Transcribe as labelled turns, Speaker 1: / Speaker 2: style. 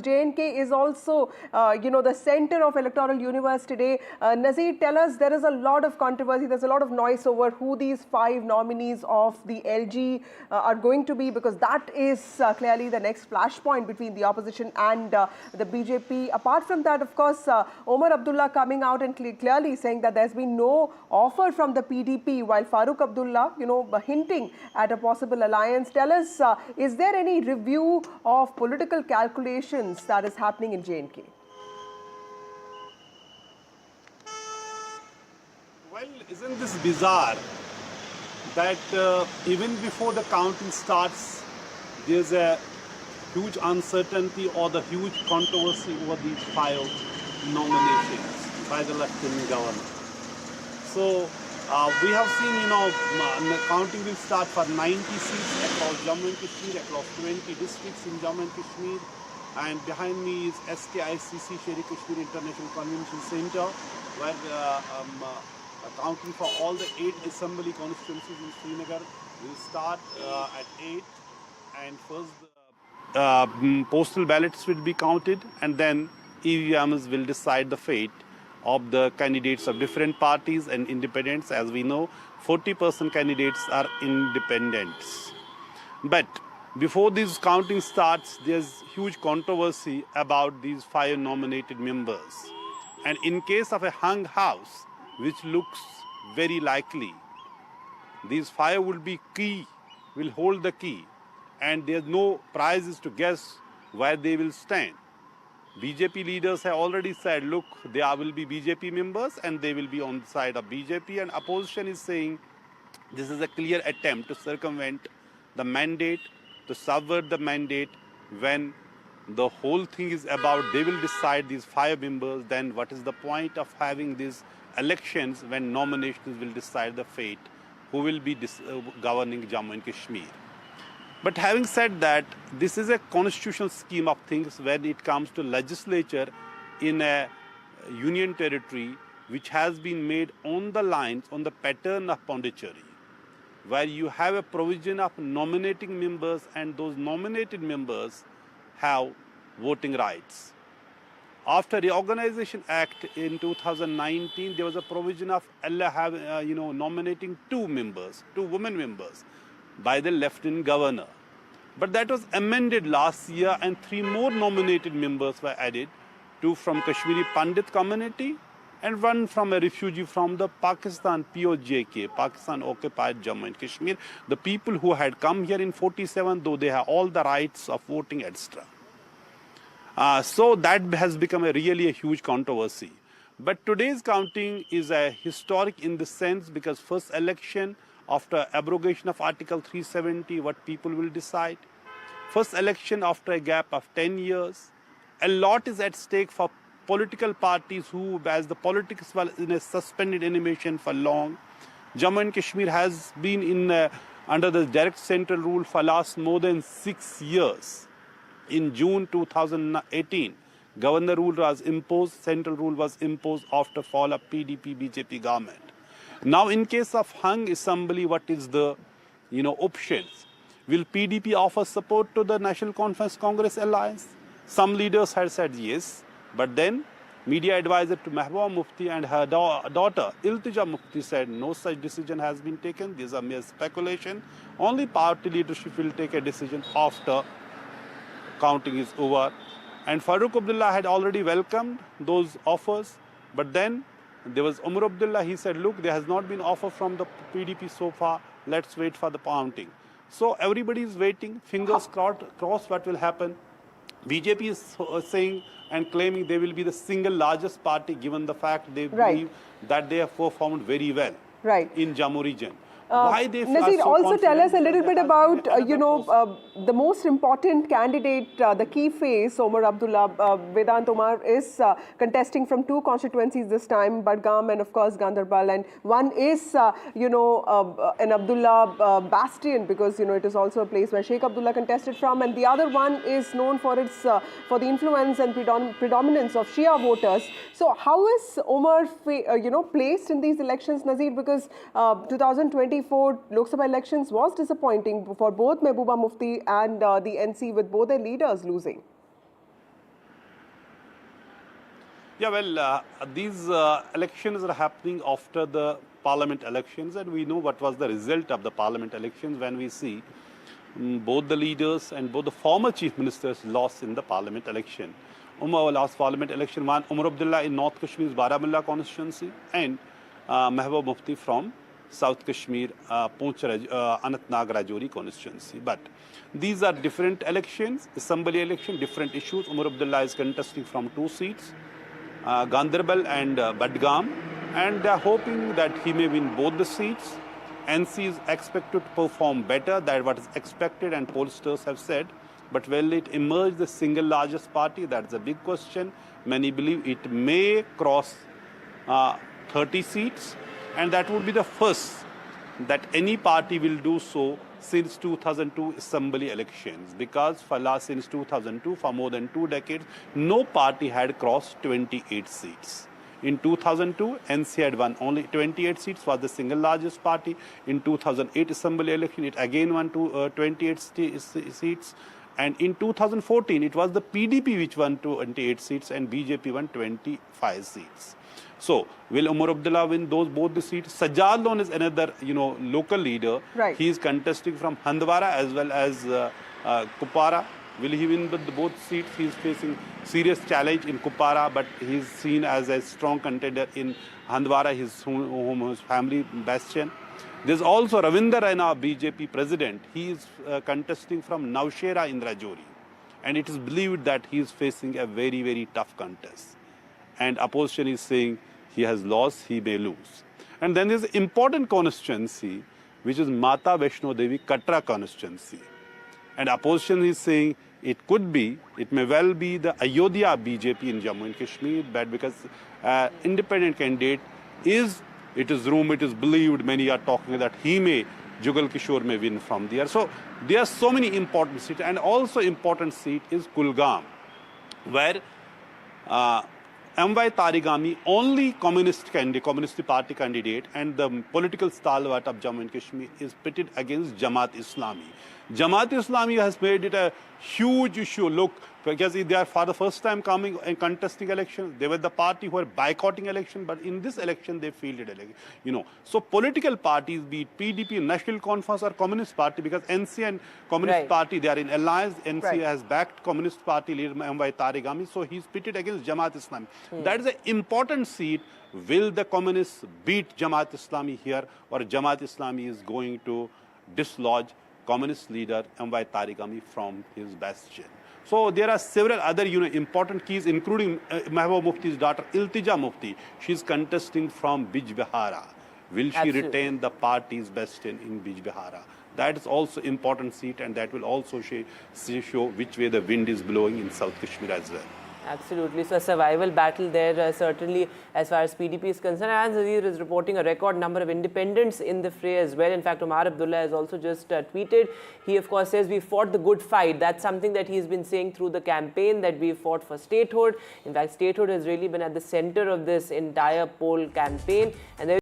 Speaker 1: J&K is also, the center of electoral universe today. Nazir, tell us, there is a lot of controversy, there's a lot of noise over who these 5 nominees of the LG are going to be, because that is clearly the next flashpoint between the opposition and the BJP. Apart from that, of course, Omar Abdullah coming out and clearly saying that there's been no offer from the PDP, while Farooq Abdullah, hinting at a possible alliance. Tell us, is there any review of political calculations that is happening in J&K?
Speaker 2: Well, isn't this bizarre that even before the counting starts, there's a huge uncertainty or the huge controversy over these 5 nominations by the Lieutenant Governor. So we have seen, the counting will start for 90 seats across Jammu and Kashmir, across 20 districts in Jammu and Kashmir. And behind me is SKICC, Sher-e Kashmir International Convention Center, where counting for all the 8 assembly constituencies in Srinagar will start at 8. And first postal ballots will be counted, and then EVMs will decide the fate of the candidates of different parties and independents. As we know, 40% candidates are independents. But before this counting starts, there's huge controversy about these 5 nominated members. And in case of a hung house, which looks very likely, these 5 will hold the key, and there's no prizes to guess where they will stand. BJP leaders have already said, look, there will be BJP members and they will be on the side of BJP, and opposition is saying this is a clear attempt to circumvent the mandate, to subvert the mandate, when the whole thing is about they will decide these 5 members. Then what is the point of having these elections when nominations will decide the fate, who will be governing Jammu and Kashmir? But having said that, this is a constitutional scheme of things when it comes to legislature in a union territory which has been made on the lines, on the pattern of Pondicherry, where you have a provision of nominating members, and those nominated members have voting rights. After the Reorganization Act in 2019, there was a provision of nominating 2 women members by the Lieutenant Governor. But that was amended last year, and 3 more nominated members were added, 2 from Kashmiri Pandit community and 1 from a refugee from the Pakistan, POJK, Pakistan occupied Jammu and Kashmir. The people who had come here in 47, though they have all the rights of voting extra. So that has become really a huge controversy. But today's counting is a historic in the sense, because first election after abrogation of Article 370, what people will decide. First election after a gap of 10 years. A lot is at stake for political parties who, as the politics was in a suspended animation for long. Jammu and Kashmir has been under the direct central rule for last more than 6 years. In June 2018, governor rule was imposed, central rule was imposed after fall of PDP-BJP government. Now, in case of hung assembly, what is the options? Will PDP offer support to the National Conference Congress alliance? Some leaders had said yes, but then media advisor to Mehbooba Mufti and her daughter Iltija Mufti said no such decision has been taken. These are mere speculation. Only party leadership will take a decision after counting is over. And Farooq Abdullah had already welcomed those offers, but then there was Omar Abdullah. He said, look, there has not been offer from the PDP so far. Let's wait for the counting. So everybody is waiting, fingers crossed what will happen. BJP is saying and claiming they will be the single largest party, given the fact they believe that they have performed very well in Jammu region. Why they
Speaker 1: Nazir,
Speaker 2: so
Speaker 1: also tell us a
Speaker 2: confident
Speaker 1: little bit about, the most important candidate, the key face, Omar Abdullah. Vedant Omar is contesting from 2 constituencies this time, Budgam and of course Gandarbal. And one is, an Abdullah bastion, because, it is also a place where Sheikh Abdullah contested from. And the other one is known for its for the influence and predominance of Shia voters. So how is Omar, placed in these elections, Nazir? Because 2024 Lok Sabha elections was disappointing for both Mehbooba Mufti and the NC, with both their leaders losing.
Speaker 2: Yeah, well, these elections are happening after the parliament elections, and we know what was the result of the parliament elections when we see both the leaders and both the former chief ministers lost in the parliament election. Last parliament election won Umar Abdullah in North Kashmir's Baramulla constituency and Mehboob Mufti from South Kashmir, Anantnag Rajouri constituency. But these are different elections, assembly election, different issues. Umar Abdullah is contesting from 2 seats, Ganderbal and Badgam, and they are hoping that he may win both the seats. NC is expected to perform better than what is expected, and pollsters have said. But will it emerge the single largest party? That's a big question. Many believe it may cross 30 seats, and that would be the first that any party will do so since 2002 assembly elections, because since 2002, for more than 2 decades, no party had crossed 28 seats. In 2002, NC had won only 28 seats, was the single largest party. In 2008 assembly election, it again won 28 seats. And in 2014, it was the PDP which won 28 seats and BJP won 25 seats. So, will Umar Abdullah win both the seats? Sajjad Lone is another, local leader.
Speaker 1: Right.
Speaker 2: He is contesting from Handwara as well as Kupwara. Will he win both seats? He is facing serious challenge in Kupwara, but he is seen as a strong contender in Handwara, his family bastion. There is also Ravinder Raina, BJP president. He is contesting from Navshera in Rajouri. And it is believed that he is facing a very, very tough contest. And opposition is saying he has lost, he may lose. And then there is an important constituency, which is Mata Vaishno Devi Katra constituency. And opposition is saying it may well be the Ayodhya BJP in Jammu and Kashmir, but because independent candidate it is believed, many are talking that Jugal Kishore may win from there. So there are so many important seats, and also important seat is Kulgam, where M.Y. Tarigami, only communist party candidate, and the political stalwart of Jammu and Kashmir, is pitted against Jamaat Islami. Jamaat Islami has made it a huge issue. Look, because they are for the first time coming and contesting elections. They were the party who were boycotting election, but in this election they fielded election. So political parties, be it PDP, National Conference, or Communist Party, because NC and Communist Party, they are in alliance. NC has backed Communist Party leader M.Y. Tarigami, so he's pitted against Jamaat Islami. That is an important seat. Will the communists beat Jamaat Islami here, or Jamaat Islami is going to dislodge communist leader M.Y. Tarigami from his bastion? So there are several other important keys, including Mehboob Mufti's daughter Iltija Mufti. She's contesting from Bijbehara. Will she retain the party's bastion in Bijbehara? That is also important seat, and that will also show which way the wind is blowing in South Kashmir as well.
Speaker 3: Absolutely. So a survival battle there, certainly as far as PDP is concerned. And Zazeer is reporting a record number of independents in the fray as well. In fact, Umar Abdullah has also just tweeted. He, of course, says we fought the good fight. That's something that he's been saying through the campaign, that we fought for statehood. In fact, statehood has really been at the center of this entire poll campaign. And there